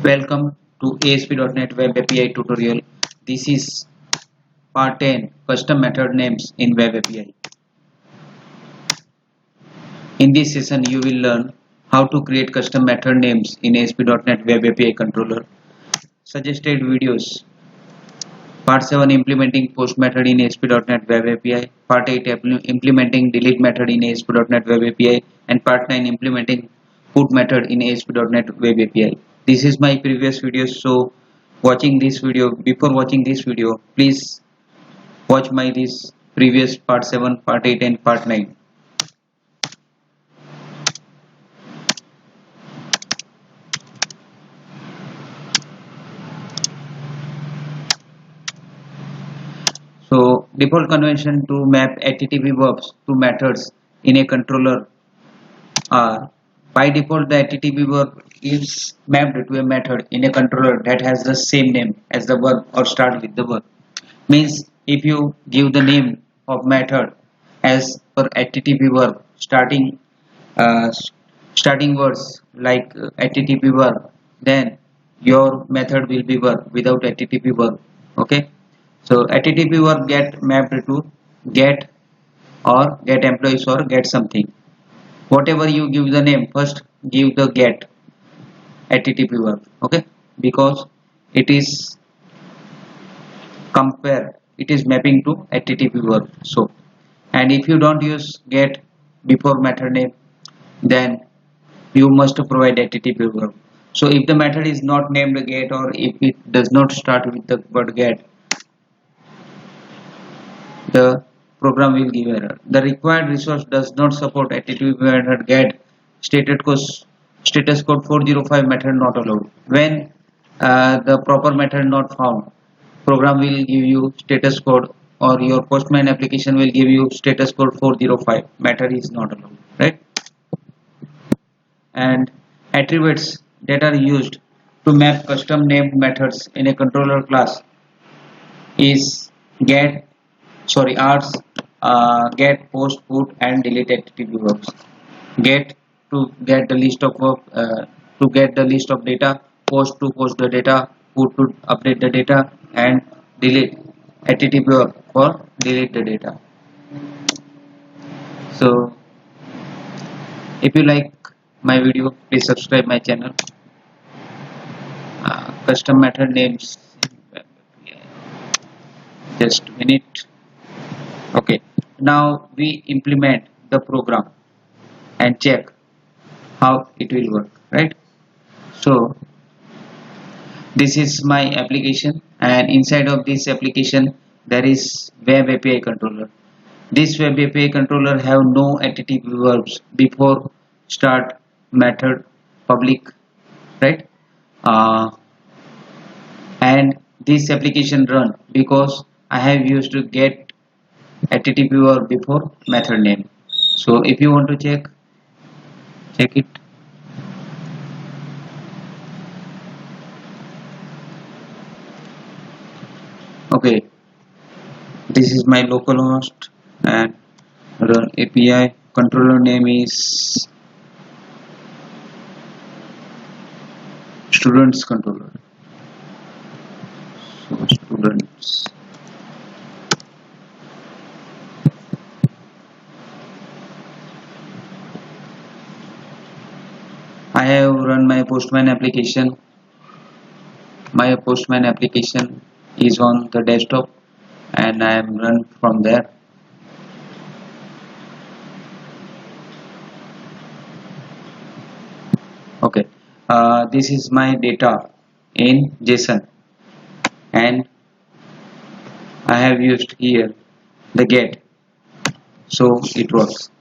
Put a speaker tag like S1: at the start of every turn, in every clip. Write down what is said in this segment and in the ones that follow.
S1: Welcome to ASP.NET Web API tutorial. This is part 10 custom method names in Web API. In this session you will learn how to create custom method names in ASP.NET Web API controller, suggested videos, part 7 implementing post method in ASP.NET Web API, part 8 implementing delete method in ASP.NET Web API, and part 9 implementing put method in ASP.NET Web API. This is my previous video, so before watching this video, please watch my this previous part 7, part 8 and part 9. So default convention to map HTTP verbs to methods in a controller are: by default, the HTTP verb is mapped to a method in a controller that has the same name as the verb or start with the verb. Means if you give the name of method as per HTTP verb, uh, starting words like HTTP verb, then your method will be verb without HTTP verb. Okay, so HTTP verb get mapped to get or get employees or get something. Whatever you give the name, first give the get HTTP verb. Okay, because it is it is mapping to HTTP verb. So, and if you don't use get before method name, then you must provide HTTP verb. So if the method is not named get, or if it does not start with the word get, the program will give error. The required resource does not support HTTP method get status code 405 method not allowed. When the proper method not found, program will give you status code, or your Postman application will give you status code 405 method is not allowed, right? And attributes that are used to map custom named methods in a controller class is get, post, put, and delete HTTP verbs. Get to get the list of data, post to post the data, put to update the data, and delete HTTP verb for delete the data. So if you like my video, please subscribe my channel. Custom method names, just a minute. Okay, now we implement the program and check how it will work, right? So this is my application, and inside of this application there is web API controller. This web API controller have no HTTP verbs before start method public, right? And this application run because I have used to get HTTP verb before method name. So if you want to check it. Okay, this is my localhost and run API. Controller name is students controller. So students. I have run my Postman application. My Postman application is on the desktop, and I am run from there. Okay, this is my data in JSON, and I have used here the get, so it works.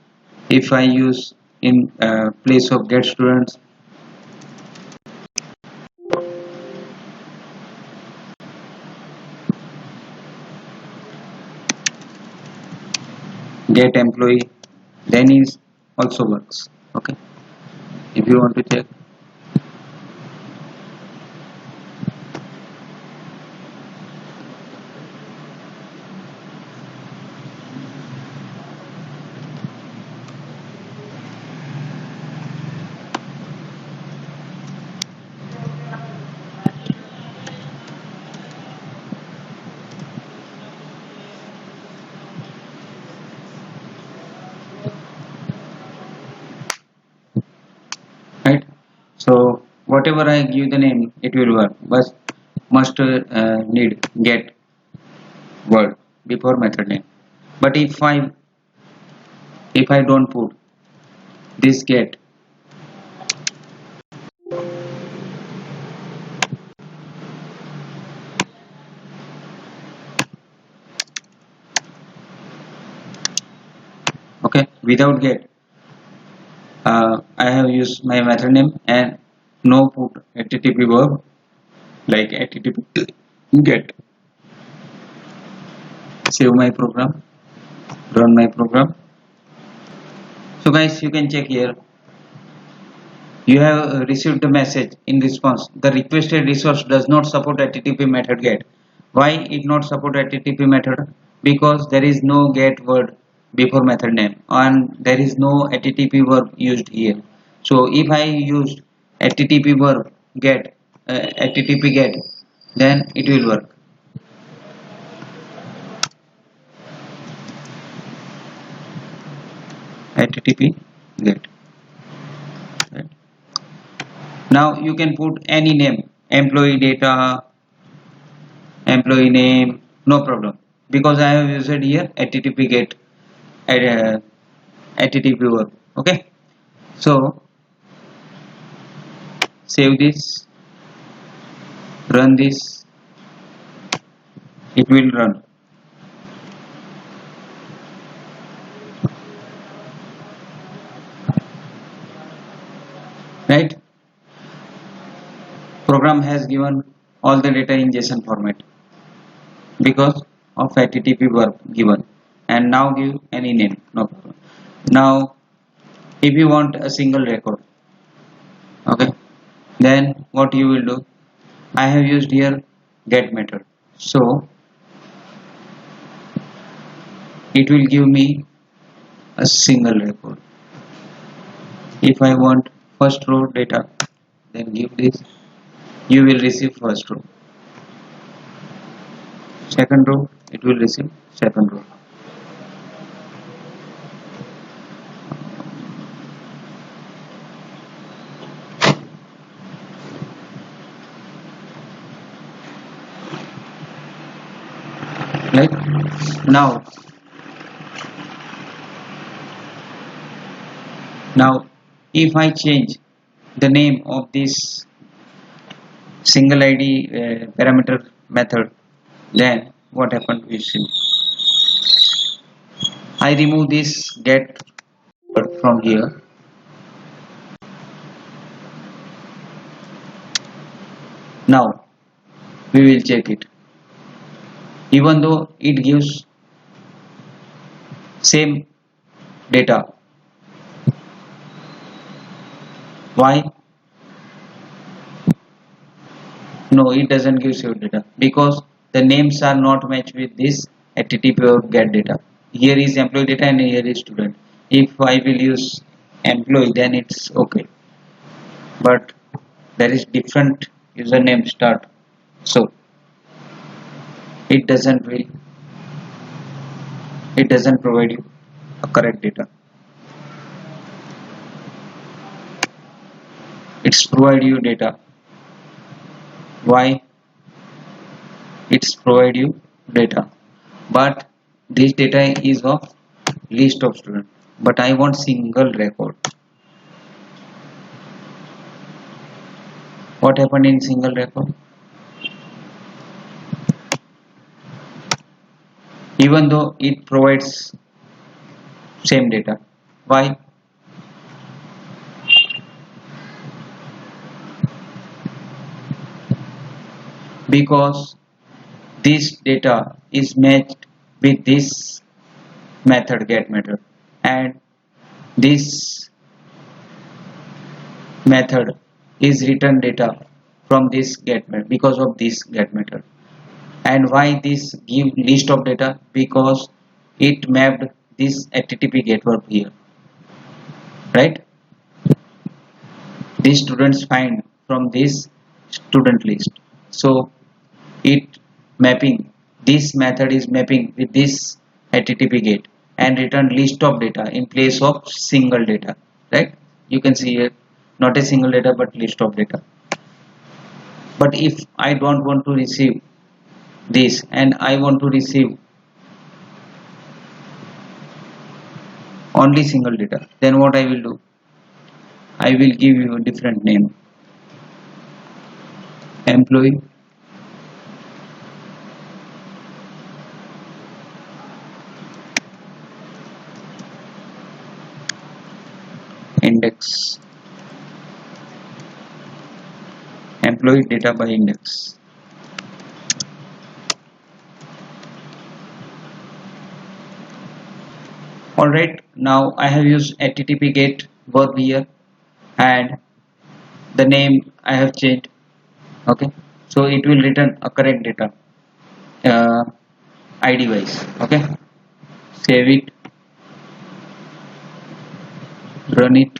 S1: If I use in place of get students, get employee, then is also works. Okay, if you want to check. right? So whatever I give the name, it will work, but must need get word before method name. But if I don't put this get, okay, without get, I have used my method name and no put http verb like http get. Save my program, run my program. So guys, you can check here. You have received the message in response. The requested resource does not support HTTP method get. Why it not support HTTP method? Because there is no get word before method name and there is no HTTP verb used here. So if I used HTTP verb get, HTTP get, then it will work. HTTP get. Right. Now you can put any name, employee data, employee name, no problem, because I have used here http get http verb. Okay, so save this, run this, it will run. Right, program has given all the data in JSON format because of http verb given, and now give any name, no problem. Now if you want a single record, okay, then what you will do, I have used here get method, so it will give me a single record. If I want first row data, then give this, you will receive first row. Second row, it will receive second row. Right, now if I change the name of this single id parameter method, then what happened, we see. I remove this get word from here. Now we will check it. Even though it gives same data, why? No, it doesn't give same data because the names are not matched with this http or get data. Here is employee data and here is student. If I will use employee, then it's okay, but there is different username start, so it doesn't provide you a correct data. It's provide you data. Why? It's provide you data, but this data is of list of students, but I want single record. What happened in single record? Even though it provides same data, why? Because this data is matched with this method get method, and this method is return data from this get method because of this get method. And why this give list of data? Because it mapped this http get verb here, right? These students find from this student list, so it mapping, this method is mapping with this http get and return list of data in place of single data, right? You can see here not a single data but list of data. But if I don't want to receive this and I want to receive only single data, then what I will do, I will give you a different name, employee index, employee data by index. Alright, now I have used HTTP GET verb here and the name I have changed. Okay, so it will return a correct data ID wise. Okay, save it, run it.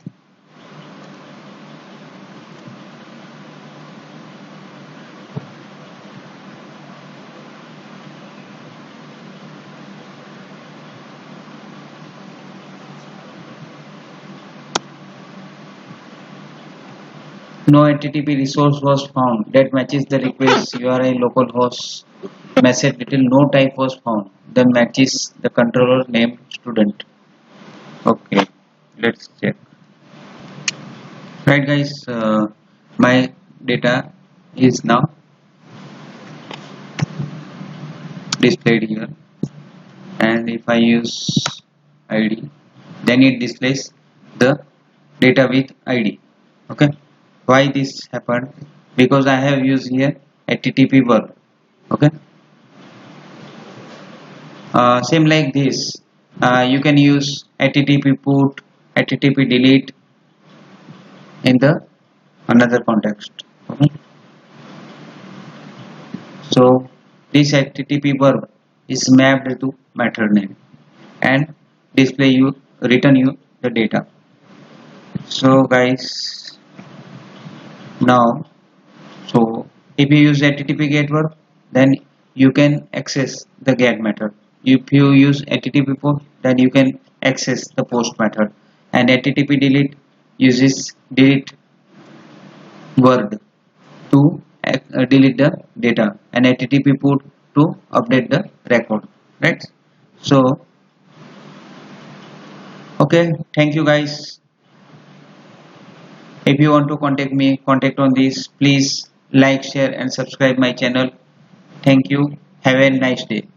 S1: No HTTP resource was found that matches the request URI localhost message detail. No type was found. Then matches the controller name student. Okay, let's check. Right, guys. My data is now displayed here, and if I use ID, then it displays the data with ID. Okay. Why this happened? Because I have used here HTTP verb. Okay. Same like this, you can use HTTP put, HTTP delete in the another context. Okay. So this HTTP verb is mapped to method name and display you return you the data. So guys, now if you use HTTP get verb, then you can access the get method. If you use HTTP post, then you can access the post method. And HTTP delete uses delete word to delete the data, and HTTP put to update the record. Right? So okay, thank you guys. If you want to contact me, contact on this. Please like, share, and subscribe my channel. Thank you. Have a nice day.